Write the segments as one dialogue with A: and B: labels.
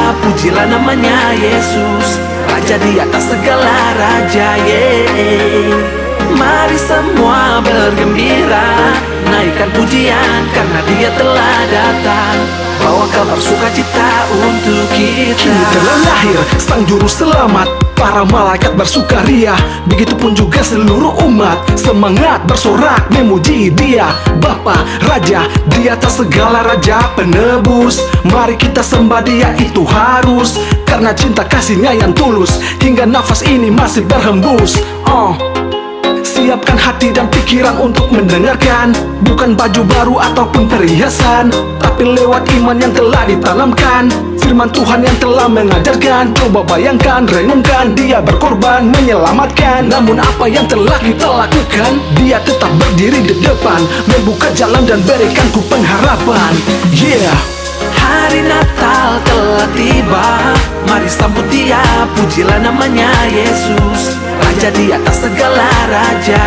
A: pujilah, pujilah namanya Yesus, Raja di atas segala raja. Mari semua bergembira, naikkan pujian karena Dia telah datang, bawa kabar sukacita untuk kita.
B: Kini telah lahir Sang Juru Selamat, para malaikat bersukaria, begitupun juga seluruh umat. Semangat bersorak memuji Dia, Bapa Raja di atas segala raja, penebus. Mari kita sembah Dia, itu harus, karena cinta kasih-Nya yang tulus, hingga nafas ini masih berhembus. Siapkan hati dan pikiran untuk mendengarkan, bukan baju baru ataupun perhiasan, tapi lewat iman yang telah ditanamkan, firman Tuhan yang telah mengajarkan. Coba bayangkan, renungkan, Dia berkorban menyelamatkan. Namun apa yang telah kita lakukan? Dia tetap berdiri di depan, membuka jalan dan berikanku pengharapan.
A: Hari Natal telah tiba, mari sambut Dia, pujilah namanya Yesus, Raja di atas segala raja.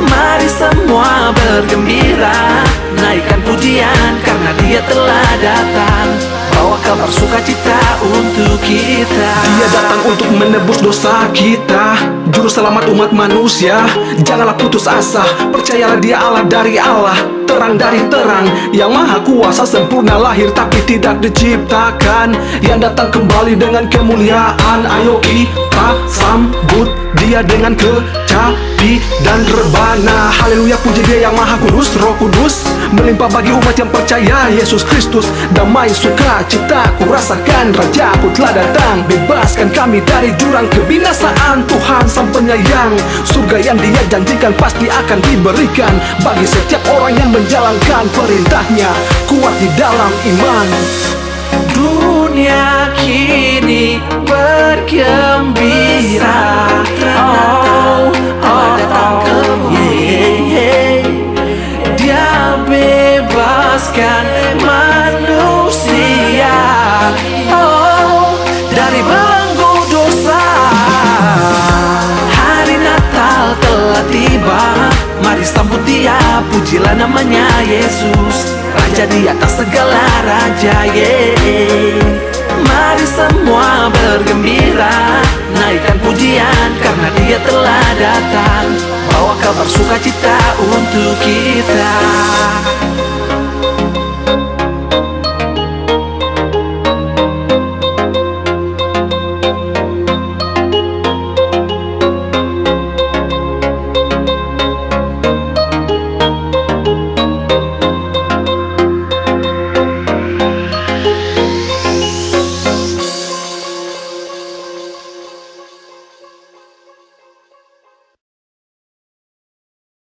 A: Mari semua bergembira, naikkan pujian karena Dia telah datang, bawa kabar sukacita untuk kita.
B: Dia datang untuk menebus dosa kita, Juru Selamat umat manusia. Janganlah putus asa, percayalah Dia Allah dari Allah, terang dari terang, yang maha kuasa, sempurna lahir tapi tidak diciptakan, yang datang kembali dengan kemuliaan. Ayo kita sambut Dia dengan kecapi dan rebana. Haleluya, puji Dia yang maha kudus. Roh Kudus melimpah bagi umat yang percaya Yesus Kristus. Damai sukacita ku rasakan, Raja ku telah datang, bebaskan kami dari jurang kebinasaan. Tuhan Sang Penyayang, surga yang Dia janjikan pasti akan diberikan bagi setiap orang yang menjalankan perintah-Nya, kuat di dalam iman.
A: Dunia kini bergembira, Dia bebaskan manusia dari belenggu dosa. Hari Natal telah tiba, mari sambut Dia, pujilah namanya Yesus, Raja di atas segala raja. Mari semua bergembira, naikkan pujian karena Dia telah datang, bawa kabar sukacita untuk kita.